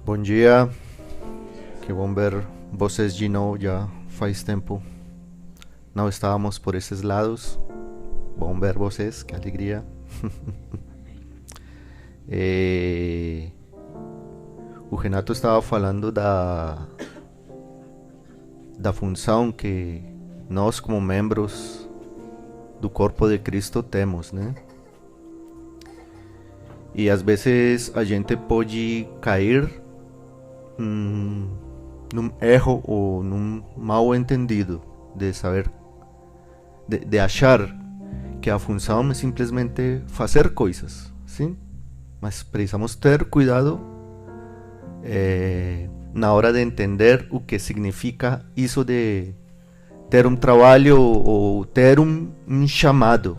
Bom dia, que bom ver vocês de novo, já faz tempo não estávamos por esses lados. Bom ver vocês, que alegria. O Renato estava falando da função que nós como membros do corpo de Cristo temos, né? E às vezes a gente pode cair num erro ou num mal entendido de saber, de achar que a função é simplesmente fazer coisas, sim? Mas precisamos ter cuidado na hora de entender o que significa isso de ter um trabalho ou ter um chamado.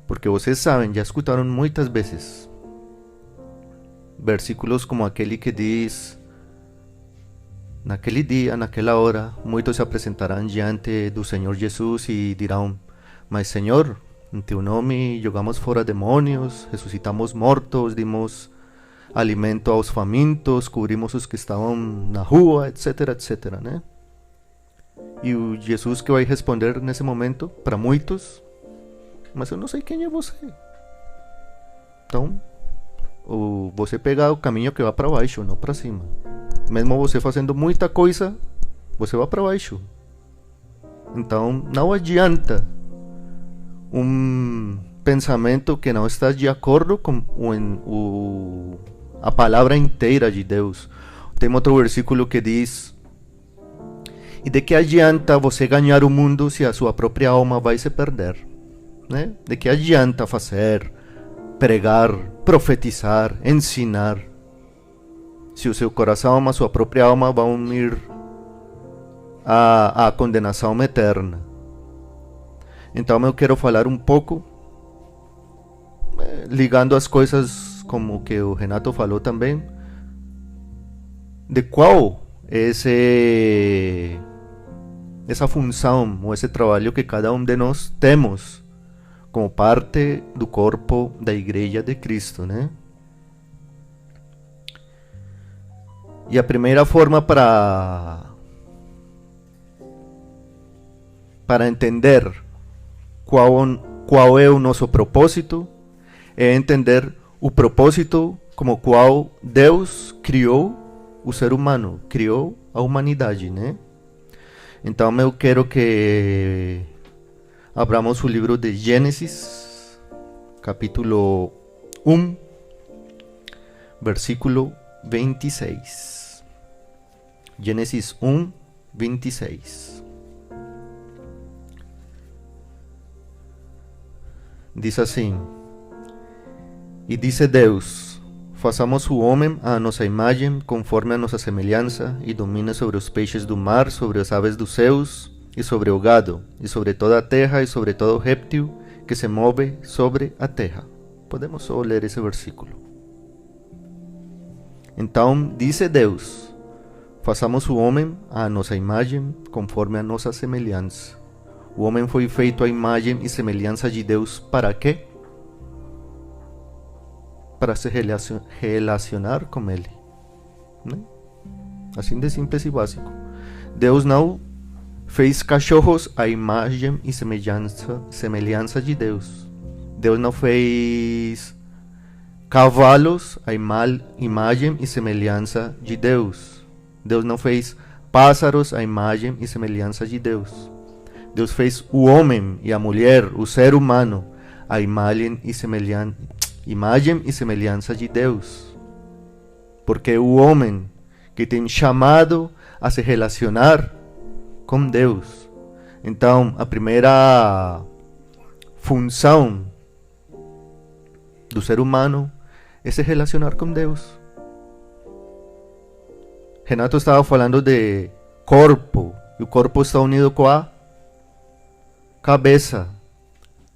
Porque vocês sabem, já escutaram muitas vezes versículos como aquele que diz: naquele dia, naquela hora, muitos se apresentarão diante do Senhor Jesus e dirão: mas Senhor, em teu nome jogamos fora demônios, ressuscitamos mortos, dimos alimento aos famintos, cobrimos os que estavam na rua, etc, etc, né? E o Jesus que vai responder nesse momento, para muitos: mas eu não sei quem é você. Então, você pega o caminho que vai para baixo, não para cima. Mesmo você fazendo muita coisa, você vai para baixo. Então, não adianta um pensamento que não está de acordo com a palavra inteira de Deus. Tem outro versículo que diz: e de que adianta você ganhar o mundo se a sua própria alma vai se perder? Né? De que adianta fazer, pregar, profetizar, ensinar, se o seu coração, a sua própria alma vão ir à condenação eterna? Então eu quero falar um pouco, ligando as coisas como que o Renato falou também, de qual é essa função ou esse trabalho que cada um de nós temos como parte do corpo da Igreja de Cristo, né? E a primeira forma para entender qual é o nosso propósito é entender o propósito como qual Deus criou o ser humano, criou a humanidade, né? Então eu quero que abramos o livro de Gênesis, capítulo 1, versículo 26. Gênesis 1, 26. Diz assim: e disse Deus: façamos o homem à nossa imagem, conforme a nossa semelhança, e domine sobre os peixes do mar, sobre as aves dos céus, e sobre o gado, e sobre toda a terra, e sobre todo réptil que se move sobre a terra. Podemos só ler esse versículo. Então, disse Deus: façamos o homem à nossa imagem, conforme a nossa semelhança. O homem foi feito à imagem e semelhança de Deus para quê? Para se relacionar com Ele, né? Assim de simples e básico. Deus não fez cachorros à imagem e semelhança de Deus. Deus não fez cavalos à imagem e semelhança de Deus. Deus não fez pássaros à imagem e semelhança de Deus. Deus fez o homem e a mulher, o ser humano, à imagem e semelhança de Deus. Porque o homem que tem chamado a se relacionar com Deus. Então, a primeira função do ser humano é se relacionar com Deus. Renato estava falando de corpo, e o corpo está unido com a cabeça.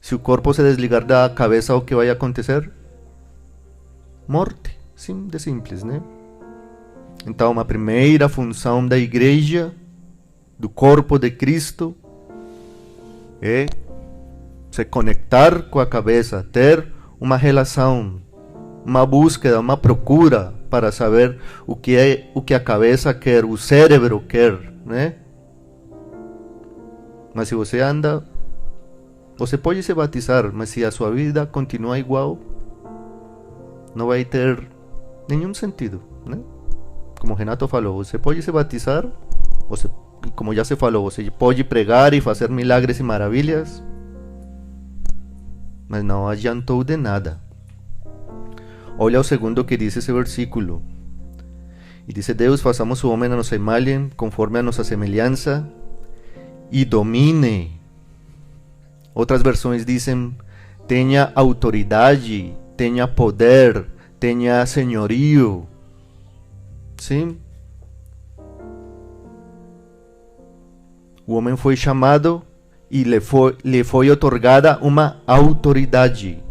Se o corpo se desligar da cabeça, o que vai acontecer? Morte. Sim, de simples, né? Então, a primeira função da igreja, do corpo de Cristo, é se conectar com a cabeça, ter uma relação, uma búsqueda, uma procura para saber o que a cabeça quer, o cérebro quer, né? Mas se você anda, você pode se batizar, mas se a sua vida continua igual, não vai ter nenhum sentido, né? Como Renato falou, você pode se batizar, você, como já se falou, você pode pregar e fazer milagres e maravilhas, mas não adiantou de nada. Olha o segundo que diz esse versículo. E diz: Deus, façamos o homem a nossa imagem, conforme a nossa semelhança, e domine. Outras versões dizem: tenha autoridade, tenha poder, tenha senhorio. Sim? O homem foi chamado e lhe foi otorgada uma autoridade.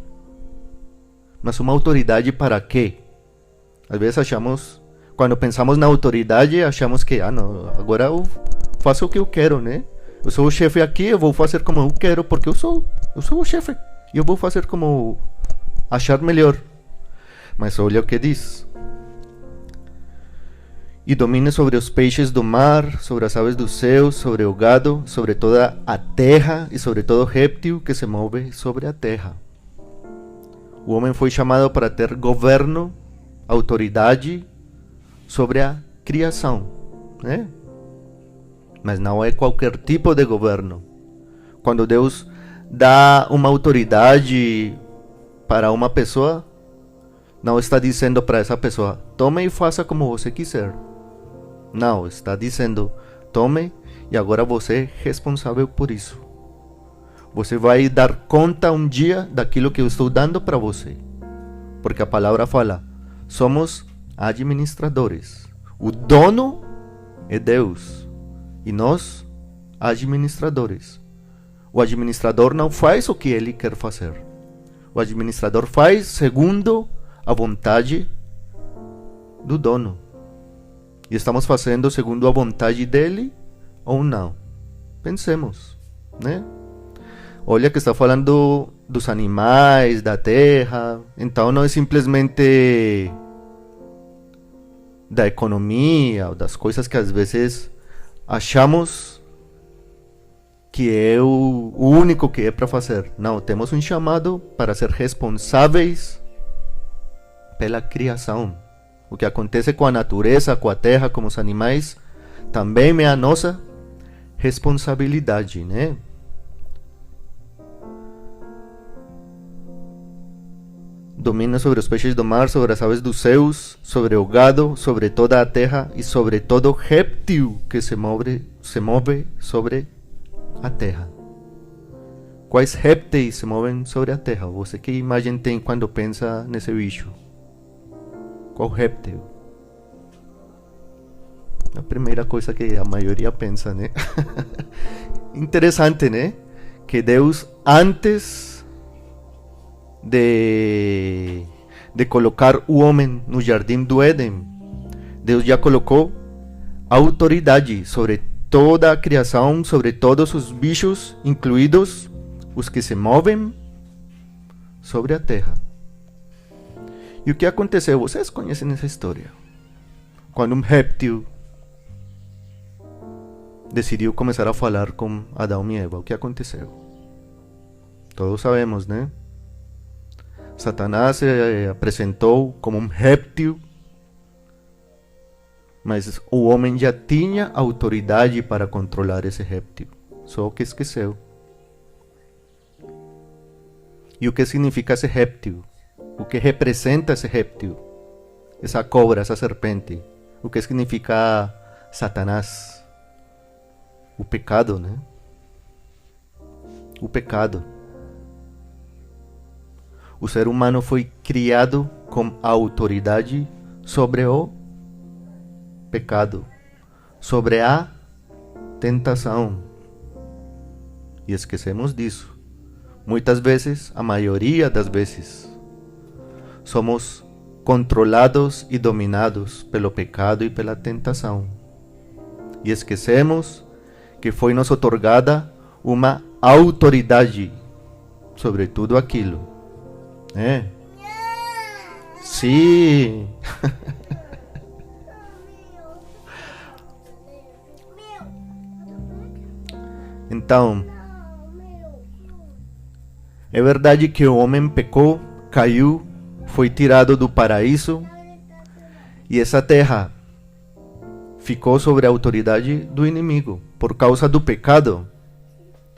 Mas uma autoridade para quê? Às vezes achamos, quando pensamos na autoridade, achamos que, não, agora eu faço o que eu quero, né? Eu sou o chefe aqui, eu vou fazer como eu quero, porque eu sou o chefe. E eu vou fazer como achar melhor. Mas olha o que diz. E domine sobre os peixes do mar, sobre as aves do céu, sobre o gado, sobre toda a terra e sobre todo réptil que se move sobre a terra. O homem foi chamado para ter governo, autoridade sobre a criação, né? Mas não é qualquer tipo de governo. Quando Deus dá uma autoridade para uma pessoa, não está dizendo para essa pessoa: tome e faça como você quiser. Não, está dizendo: tome e agora você é responsável por isso. Você vai dar conta um dia daquilo que eu estou dando para você. Porque a palavra fala: somos administradores. O dono é Deus. E nós, administradores. O administrador não faz o que ele quer fazer. O administrador faz segundo a vontade do dono. E estamos fazendo segundo a vontade dele ou não? Pensemos, né? Olha que está falando dos animais, da terra. Então não é simplesmente da economia ou das coisas que às vezes achamos que é o único que é para fazer. Não, temos um chamado para ser responsáveis pela criação. O que acontece com a natureza, com a terra, com os animais, também é a nossa responsabilidade, né? Domina sobre os peixes do mar, sobre as aves dos céus, sobre o gado, sobre toda a terra e sobre todo réptil que se move sobre a terra. Quais répteis se movem sobre a terra? Você que imagem tem quando pensa nesse bicho? Qual réptil? A primeira coisa que a maioria pensa, né? Interessante, né? Que Deus, antes de colocar o homem no jardim do Éden, Deus já colocou autoridade sobre toda a criação, sobre todos os bichos, incluídos os que se movem sobre a terra. E o que aconteceu? Vocês conhecem essa história. Quando um réptil decidiu começar a falar com Adão e Eva, o que aconteceu? Todos sabemos, né? Satanás se apresentou como um réptil, mas o homem já tinha autoridade para controlar esse réptil, só que esqueceu. E o que significa esse réptil? O que representa esse réptil? Essa cobra, essa serpente? O que significa Satanás? O pecado, né? O pecado. O ser humano foi criado com autoridade sobre o pecado, sobre a tentação. E esquecemos disso. Muitas vezes, a maioria das vezes, somos controlados e dominados pelo pecado e pela tentação. E esquecemos que foi nos otorgada uma autoridade sobre tudo aquilo. Sim. Então, é verdade que o homem pecou, caiu, foi tirado do paraíso, e essa terra ficou sobre a autoridade do inimigo por causa do pecado.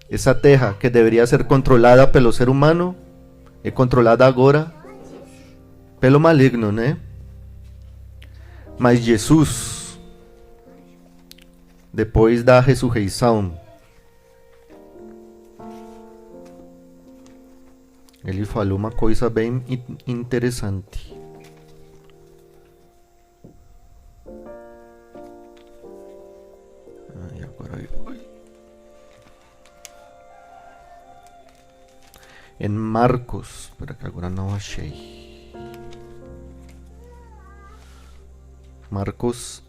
Essa terra que deveria ser controlada pelo ser humano é controlada agora pelo maligno, né? Mas Jesus, depois da ressurreição, ele falou uma coisa bem interessante. Em Marcos, espera que agora não achei. Marcos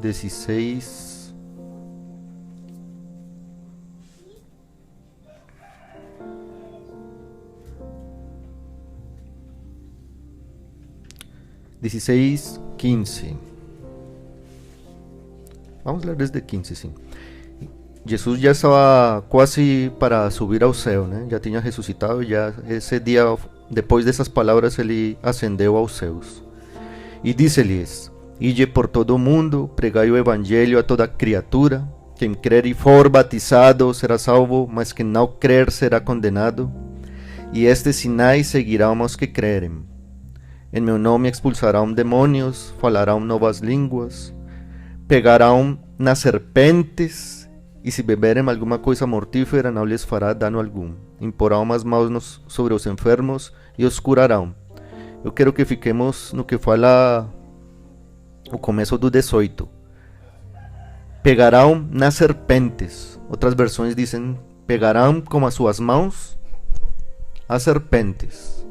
16. Dieciséis, 15. Vamos ler desde 15, sim. Jesus já estava quase para subir ao céu, né? Já tinha ressuscitado, já esse dia, depois dessas palavras, ele ascendeu aos céus. E disse-lhes: Ide por todo o mundo, pregai o evangelho a toda criatura. Quem crer e for batizado será salvo, mas quem não crer será condenado. E estes sinais seguirão aos que crerem. Em meu nome expulsarão demônios, falarão novas línguas, pegarão nas serpentes, e se beberem alguma coisa mortífera não lhes fará dano algum. Imporão as mãos sobre os enfermos e os curarão. Eu quero que fiquemos no que fala o começo do 18. Pegarão nas serpentes. Outras versões dizem: pegarão com as suas mãos as serpentes.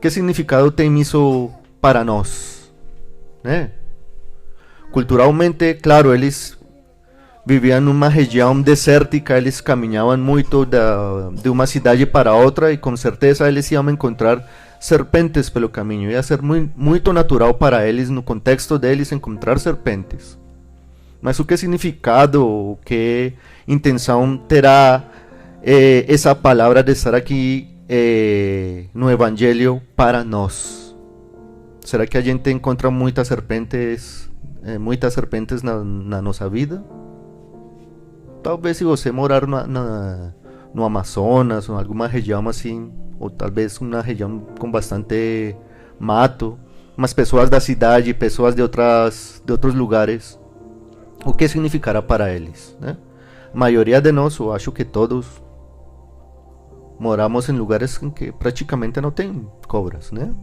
Que significado tem isso para nós, né? Culturalmente, claro, eles viviam numa região desértica, eles caminhavam muito de uma cidade para outra e com certeza eles iam encontrar serpentes pelo caminho. Ia ser muito natural para eles, no contexto deles, encontrar serpentes. Mas o que significado, o que intenção terá essa palavra de estar aqui no Evangelho para nós? Será que a gente encontra muitas serpentes na nossa vida? Talvez se você morar no Amazonas ou em alguma região assim, ou talvez uma região com bastante mato, mas pessoas da cidade, pessoas de outros lugares, o que significará para eles, né? A maioria de nós, eu acho que todos, moramos em lugares em que praticamente não tem cobras, né?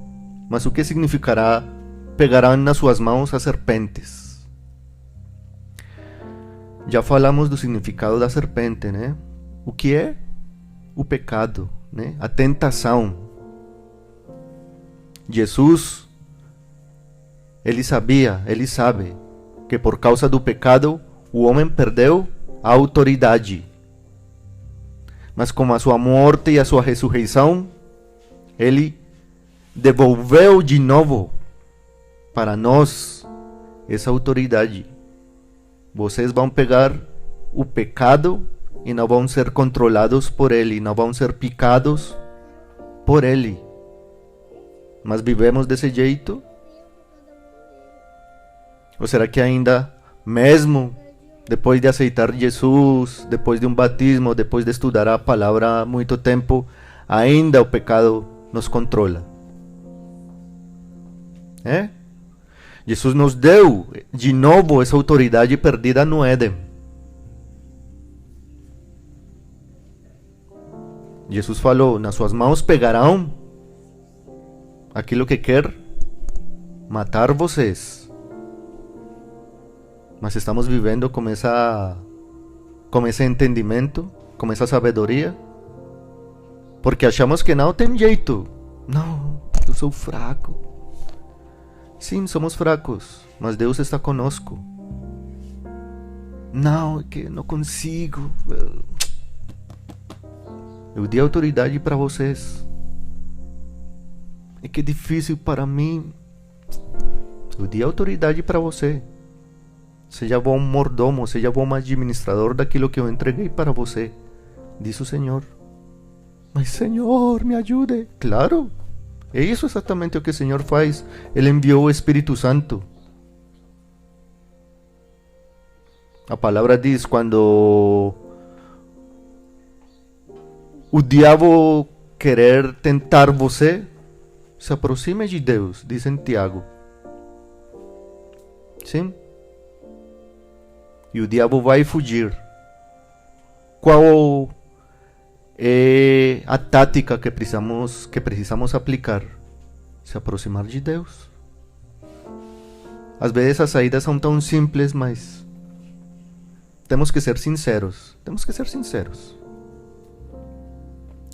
Mas o que significará pegarão nas suas mãos as serpentes? Já falamos do significado da serpente, né? O que é o pecado, né? A tentação. Jesus, ele sabe que por causa do pecado o homem perdeu a autoridade. Mas com a sua morte e a sua ressurreição, ele devolveu de novo para nós essa autoridade. Vocês vão pegar o pecado e não vão ser controlados por ele, não vão ser picados por ele. Mas vivemos desse jeito? Ou será que ainda, mesmo depois de aceitar Jesus, depois de um batismo, depois de estudar a palavra há muito tempo, ainda o pecado nos controla? Jesus nos deu de novo essa autoridade perdida no Éden. Jesus falou: nas suas mãos pegarão aquilo que quer matar vocês. Mas estamos vivendo com esse entendimento, com essa sabedoria, porque achamos que não tem jeito. Não, eu sou fraco. Sim, somos fracos, mas Deus está conosco. Não, é que não consigo. Eu dei autoridade para vocês. É que é difícil para mim. Eu dei autoridade para você. seja bom mordomo, seja bom administrador daquilo que eu entreguei para você, diz o Senhor. Mas Senhor, me ajude. Claro, é isso exatamente o que o Senhor faz. Ele enviou o Espírito Santo. A palavra diz, quando o diabo querer tentar você, se aproxime de Deus, diz em Tiago. Sim? E o diabo vai fugir. Qual é a tática que precisamos aplicar? Se aproximar de Deus. Às vezes as saídas são tão simples, mas temos que ser sinceros. Temos que ser sinceros.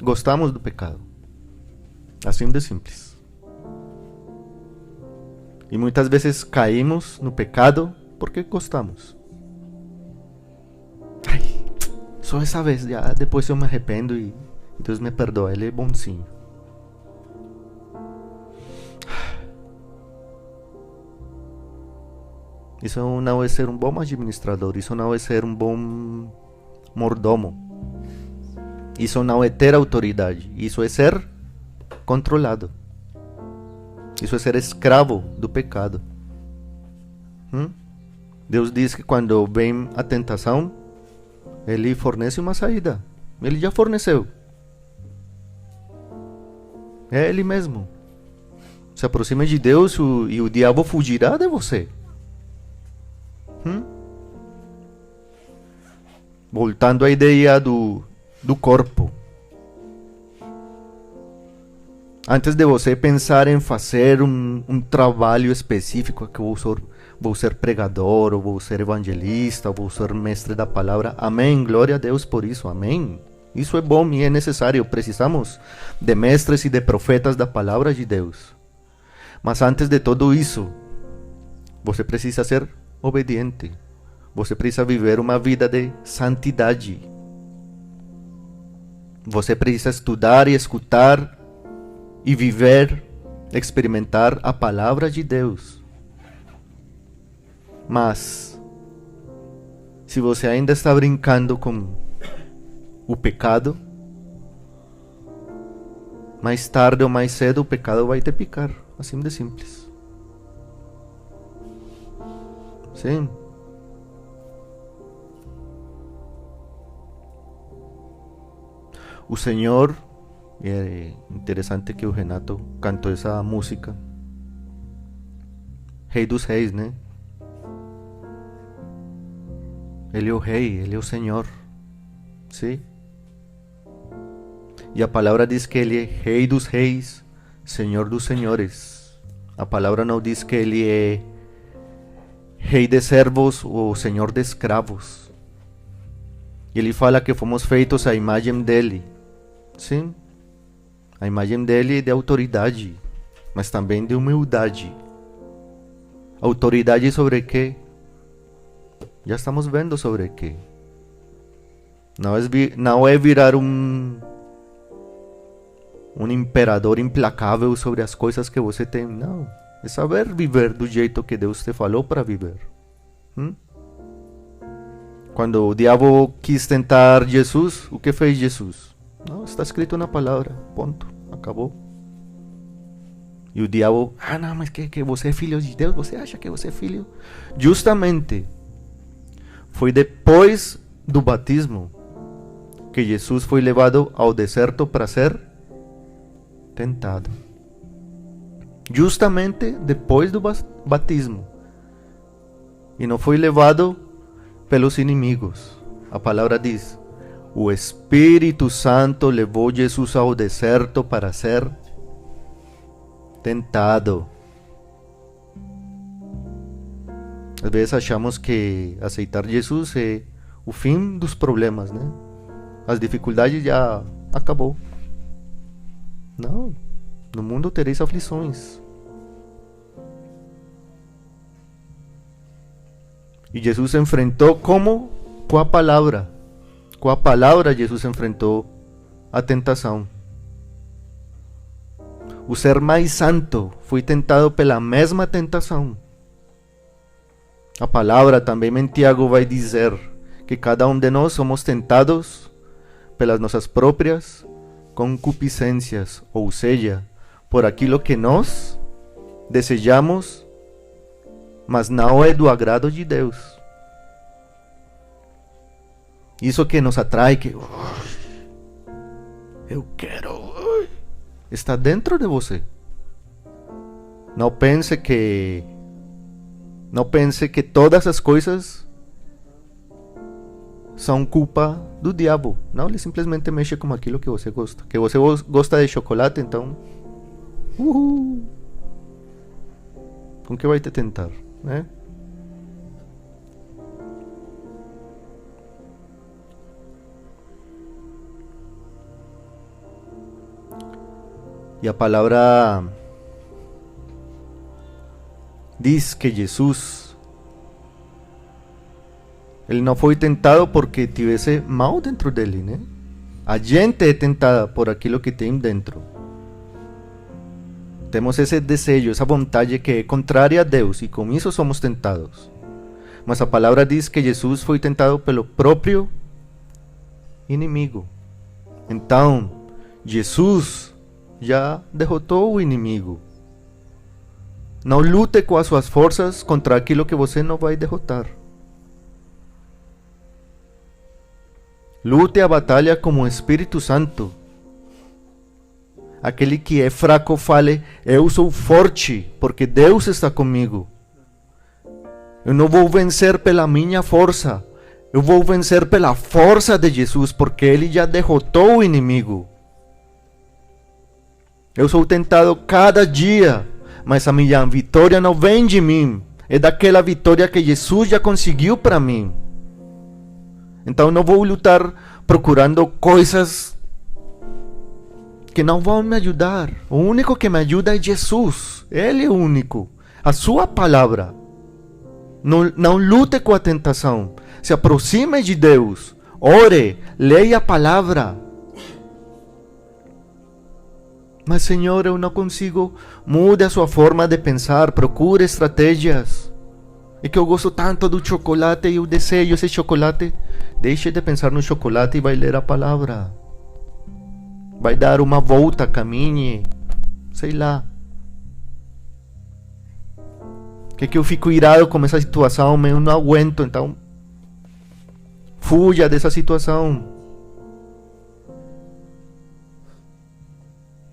Gostamos do pecado. Assim de simples. E muitas vezes caímos no pecado porque gostamos. Ai, só essa vez, já depois eu me arrependo e Deus me perdoa, Ele é bonzinho. Isso não é ser um bom administrador, isso não é ser um bom mordomo. Isso não é ter autoridade, isso é ser controlado. Isso é ser escravo do pecado. Deus diz que quando vem a tentação, Ele fornece uma saída. Ele já forneceu. É Ele mesmo. Se aproxime de Deus e o diabo fugirá de você. Voltando à ideia do corpo. Antes de você pensar em fazer um trabalho específico, que vou ser pregador, ou vou ser evangelista, ou vou ser mestre da palavra, amém, glória a Deus por isso, amém. Isso é bom e é necessário, precisamos de mestres e de profetas da palavra de Deus. Mas antes de tudo isso, você precisa ser obediente. Você precisa viver uma vida de santidade. Você precisa estudar e escutar e viver, experimentar a palavra de Deus. Mas, se você ainda está brincando com o pecado, mais tarde ou mais cedo o pecado vai te picar, assim de simples. Sim. O Senhor, e é interessante que o Renato cantou essa música, Rei dos Reis, né? Ele é o Rei, Ele é o Senhor, sim? E a palavra diz que Ele é Rei dos Reis, Senhor dos Senhores. A palavra não diz que Ele é Rei de servos ou Senhor de escravos. E Ele fala que fomos feitos à imagem dEle. Sim, a imagem dele é de autoridade, mas também de humildade. Autoridade sobre quê? Já estamos vendo sobre quê. Não é virar um imperador implacável sobre as coisas que você tem. Não, é saber viver do jeito que Deus te falou para viver. Quando o diabo quis tentar Jesus, o que fez Jesus? Não, está escrito na palavra, ponto, acabou. E o diabo, não, mas que você é filho de Deus, você acha que você é filho? Justamente, foi depois do batismo que Jesus foi levado ao deserto para ser tentado. Justamente depois do batismo. E não foi levado pelos inimigos. A palavra diz: o Espírito Santo levou Jesus ao deserto para ser tentado. Às vezes achamos que aceitar Jesus é o fim dos problemas, né? As dificuldades já acabou. Não, no mundo tereis aflições. E Jesus enfrentou como? Com a palavra. Com a palavra Jesus enfrentou a tentação. O ser mais santo foi tentado pela mesma tentação. A palavra também em Tiago vai dizer que cada um de nós somos tentados pelas nossas próprias concupiscências, ou seja, por aquilo que nós desejamos, mas não é do agrado de Deus. Isso que nos atrai, que eu quero, está dentro de você. Não pense que todas as coisas são culpa do diabo. Não, ele simplesmente mexe com aquilo que você gosta. Que você gosta de chocolate, então com que vai te tentar, né? E a palavra diz que Jesus, ele não foi tentado porque tivesse mal dentro dele, né? A gente é tentada por aquilo que tem dentro. Temos esse desejo, essa vontade que é contrária a Deus, e com isso somos tentados. Mas a palavra diz que Jesus foi tentado pelo próprio inimigo. Então, Jesus já derrotou o inimigo. Não lute com as suas forças contra aquilo que você não vai derrotar. Lute a batalha como o Espírito Santo. Aquele que é fraco fale: eu sou forte, porque Deus está comigo. Eu não vou vencer pela minha força. Eu vou vencer pela força de Jesus, porque Ele já derrotou o inimigo. Eu sou tentado cada dia, mas a minha vitória não vem de mim. É daquela vitória que Jesus já conseguiu para mim. Então não vou lutar procurando coisas que não vão me ajudar. O único que me ajuda é Jesus. Ele é o único. A sua palavra. Não lute com a tentação. Se aproxime de Deus. Ore. Leia a palavra. Mas, Senhor, eu não consigo. Mude a sua forma de pensar. Procure estratégias. É que eu gosto tanto do chocolate e eu desejo esse chocolate. Deixe de pensar no chocolate e vai ler a palavra. Vai dar uma volta, caminhe. Sei lá. Que eu fico irado com essa situação, eu não aguento, então fuja dessa situação.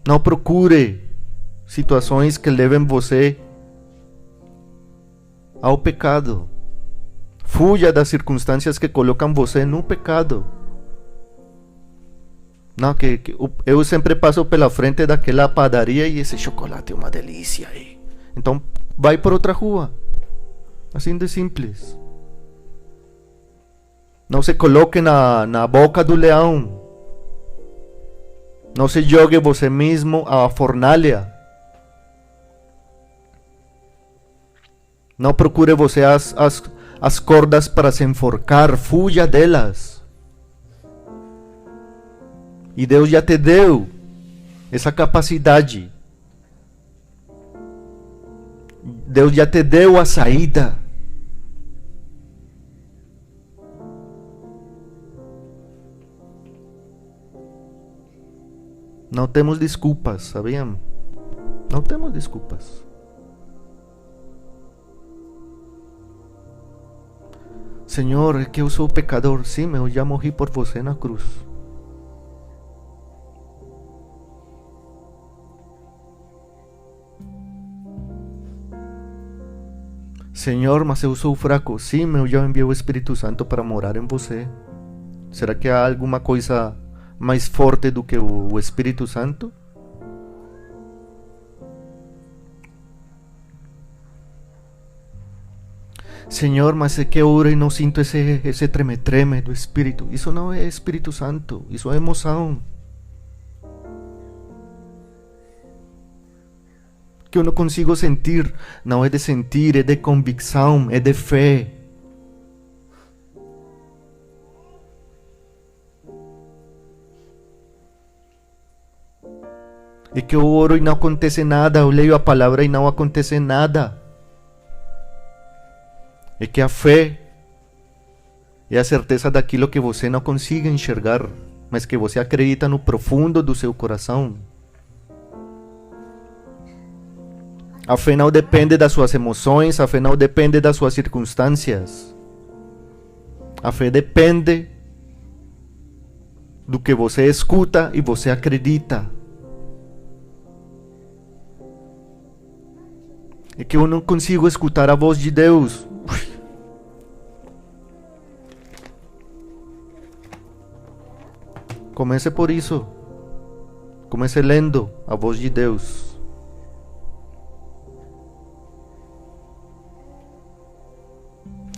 Não procure situações que levem você ao pecado. Fuja das circunstâncias que colocam você no pecado. Não, eu sempre passo pela frente daquela padaria e esse chocolate é uma delícia aí. Então vai por outra rua. Assim de simples. Não se coloque na boca do leão. Não se jogue você mesmo à fornalha. Não procure você as cordas para se enforcar. Fuja delas. E Deus já te deu essa capacidade. Deus já te deu a saída. Não temos desculpas, sabiam? Não temos desculpas. Senhor, é que eu sou pecador. Sim, eu já morri por você na cruz. Senhor, mas eu sou fraco. Sim, eu já enviei o Espírito Santo para morar em você. Será que há alguma coisa mais forte do que o Espírito Santo? Senhor, mas é que eu oro e não sinto esse treme-treme do Espírito. Isso não é Espírito Santo, isso é emoção. Que eu não consigo sentir. Não é de sentir, é de convicção, é de fé. É que eu oro e não acontece nada. Eu leio a palavra e não acontece nada. É que a fé é a certeza daquilo que você não consiga enxergar, mas que você acredita no profundo do seu coração. A fé não depende das suas emoções, a fé não depende das suas circunstâncias. A fé depende do que você escuta e você acredita. É que eu não consigo escutar a voz de Deus. Comece por isso. Comece lendo a voz de Deus.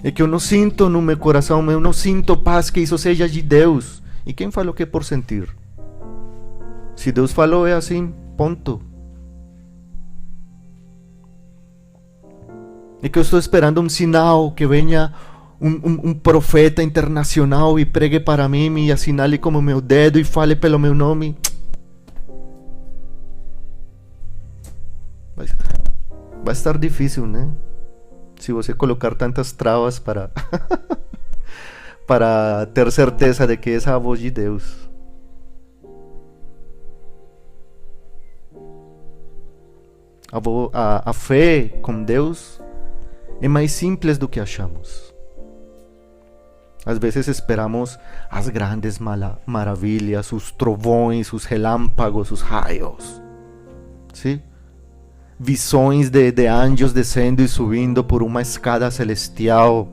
É que eu não sinto no meu coração, eu não sinto paz, que isso seja de Deus. E quem falou que é por sentir? Se Deus falou, é assim, ponto. É que eu estou esperando um sinal, que venha um profeta internacional e pregue para mim, me assinale como meu dedo e fale pelo meu nome. Vai estar difícil, né? Se você colocar tantas travas para para ter certeza de que essa é a voz de Deus. A fé com Deus é mais simples do que achamos. Às vezes esperamos as grandes maravilhas, os trovões, os relâmpagos, os raios. ¿Sí? Visões de anjos descendo e subindo por uma escada celestial.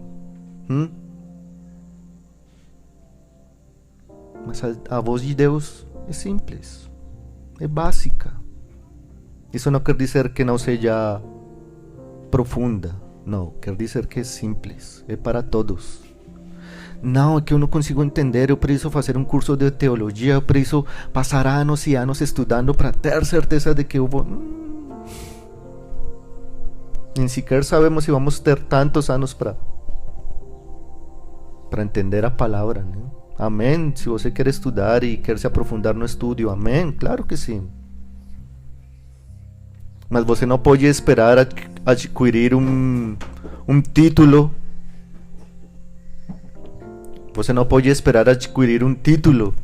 Mas a voz de Deus é simples, é básica. Isso não quer dizer que não seja profunda. Não, quer dizer que é simples, é para todos. Não, é que eu não consigo entender, eu preciso fazer um curso de teologia, eu preciso passar anos e anos estudando para ter certeza de que eu vou... Nem sequer sabemos se vamos ter tantos anos para entender a palavra, né? Amém. Se você quer estudar e quer se aprofundar no estudo, amém, claro que sim. Mas você não pode esperar adquirir um título. Você não pode esperar adquirir um título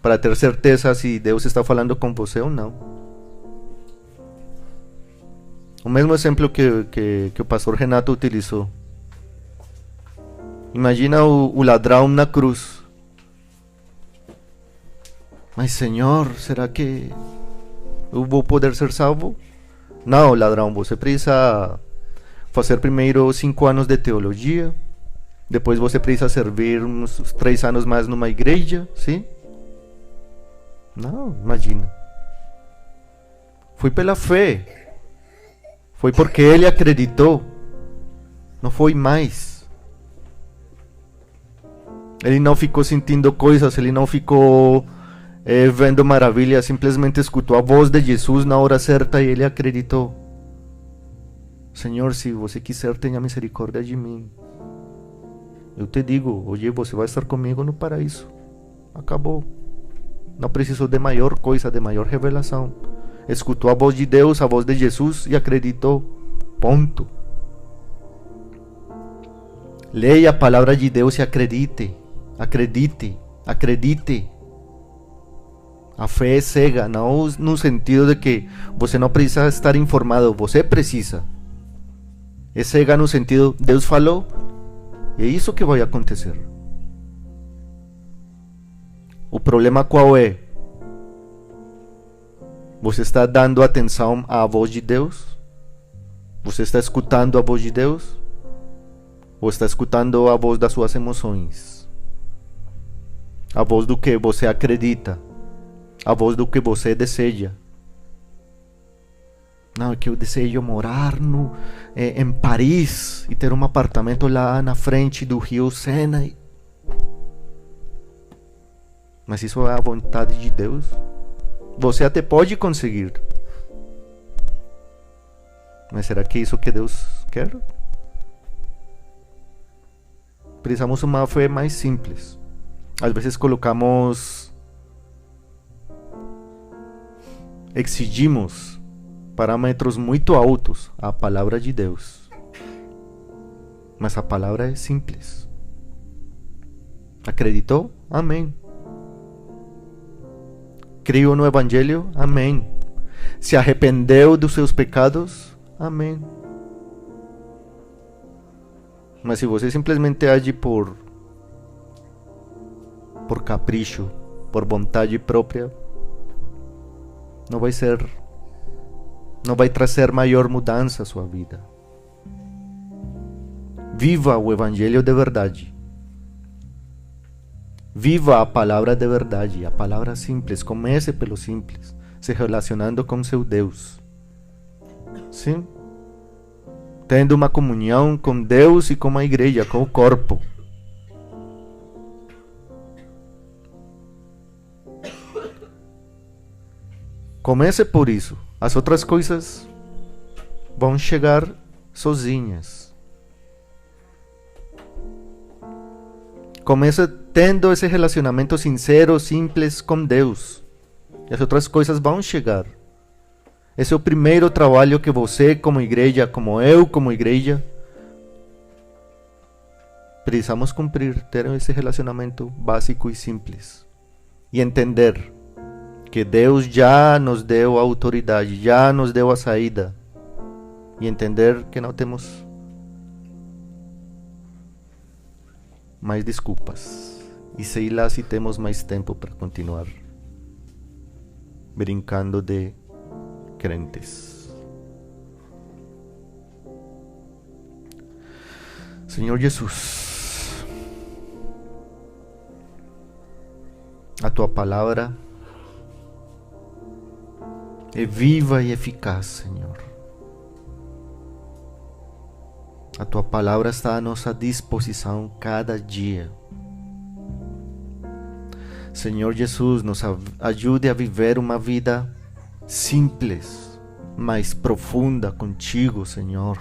para ter certeza se Deus está falando com você ou não. O mesmo exemplo que o pastor Renato utilizou. Imagina o ladrão na cruz. Mas Senhor, será que eu vou poder ser salvo? Não, ladrão, você precisa fazer primeiro 5 anos de teologia. Depois você precisa servir uns 3 anos mais numa igreja, sim? Não, imagina. Foi pela fé. Foi porque ele acreditou. Não foi mais. Ele não ficou sentindo coisas, ele não ficou vendo maravilhas, simplesmente escutou a voz de Jesus na hora certa e ele acreditou. Senhor, se você quiser, tenha misericórdia de mim. Eu te digo, hoje você vai estar comigo no paraíso. Acabou. Não preciso de maior coisa, de maior revelação. Escutou a voz de Deus, a voz de Jesus e acreditou. Ponto. Leia a palavra de Deus e acredite. Acredite. Acredite. A fé é cega, não no sentido de que você não precisa estar informado, você precisa. É cega no sentido, Deus falou, é isso que vai acontecer. O problema qual é? Você está dando atenção à voz de Deus? Você está escutando a voz de Deus? Ou está escutando a voz das suas emoções? A voz do que você acredita? A voz do que você deseja? Não, é que eu desejo morar em Paris e ter um apartamento lá na frente do rio Sena. Mas isso é a vontade de Deus? Você até pode conseguir. Mas será que é isso que Deus quer? Precisamos uma fé mais simples. Às vezes exigimos parâmetros muito altos à palavra de Deus. mas a palavra é simples. Acreditou? Amém. Criou no Evangelho? Amém. Se arrependeu dos seus pecados? Amém. Mas se você simplesmente age por capricho, por vontade própria, não vai trazer maior mudança à sua vida. Viva o Evangelho de verdade. Viva a palavra de verdade, a palavra simples. Comece pelo simples, se relacionando com seu Deus. Sim? Tendo uma comunhão com Deus e com a igreja, com o corpo. Comece por isso. As outras coisas vão chegar sozinhas. Comece tendo esse relacionamento sincero, simples com Deus. E as outras coisas vão chegar. Esse é o primeiro trabalho que você, como igreja, como eu, como igreja, precisamos cumprir. Ter esse relacionamento básico e simples. E entender que Deus já nos deu a autoridade, já nos deu a saída. E entender que não temos mais desculpas. E sei lá se temos mais tempo para continuar brincando de crentes. Senhor Jesus, a tua palavra é viva e eficaz, Senhor. A tua palavra está à nossa disposição cada dia. Senhor Jesus, nos ajude a viver uma vida simples, mais profunda contigo, Senhor.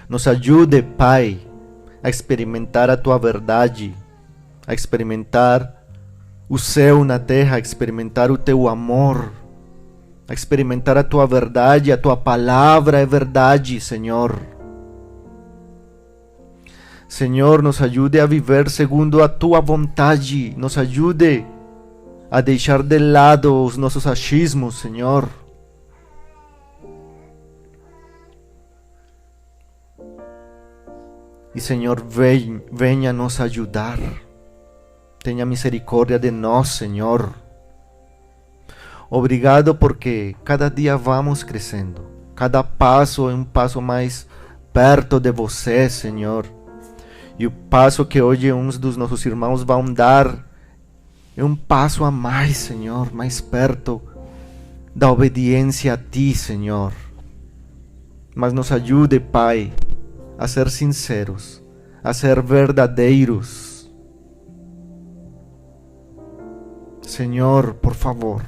Nos ajude, Pai, a experimentar a tua verdade, a experimentar o céu na terra, a experimentar o teu amor, a experimentar a tua verdade. A tua palavra é verdade, Senhor. Senhor, nos ajude a viver segundo a tua vontade. Nos ajude a deixar de lado os nossos achismos, Senhor. E, Senhor, venha nos ajudar. Tenha misericórdia de nós, Senhor. Obrigado porque cada dia vamos crescendo. Cada passo é um passo mais perto de você, Senhor. E o passo que hoje uns dos nossos irmãos vão dar é um passo a mais, Senhor, mais perto da obediência a Ti, Senhor. Mas nos ajude, Pai, a ser sinceros, a ser verdadeiros. Senhor, por favor,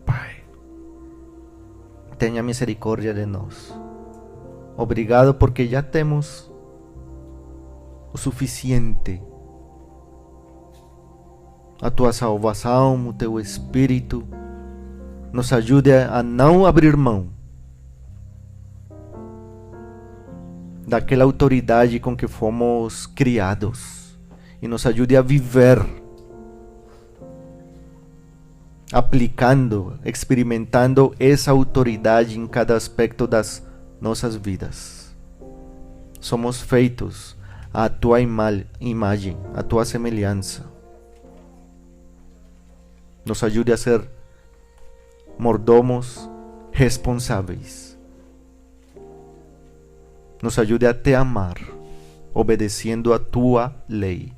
Pai, tenha misericórdia de nós. Obrigado porque já temos o suficiente. A tua salvação, o teu Espírito, nos ajude a não abrir mão daquela autoridade com que fomos criados e nos ajude a viver aplicando, experimentando essa autoridade em cada aspecto das nossas vidas. Somos feitos à tua imagem, à tua semelhança. Nos ajude a ser mordomos responsáveis. Nos ajude a te amar, obedecendo a tua lei.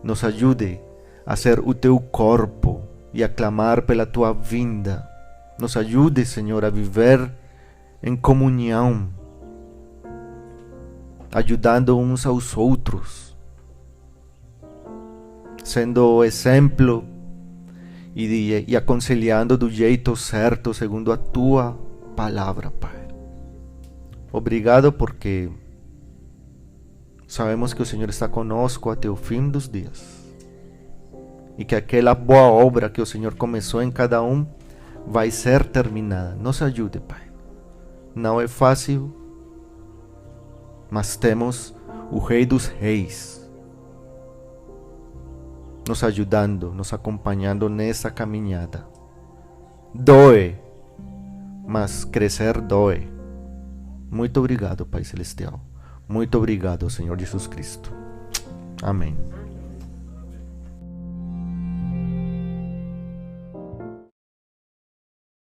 Nos ajude a ser o teu corpo e a clamar pela tua vinda. Nos ajude, Senhor, a viver em comunhão, ajudando uns aos outros, sendo exemplo e aconselhando do jeito certo, segundo a tua palavra, Pai. Obrigado porque sabemos que o Senhor está conosco até o fim dos dias. E que aquela boa obra que o Senhor começou em cada um vai ser terminada. Nos ajude, Pai. Não é fácil, mas temos o Rei dos Reis nos ajudando, nos acompanhando nessa caminhada. Doe, mas crescer doe. Muito obrigado, Pai Celestial. Muito obrigado, Senhor Jesus Cristo. Amém.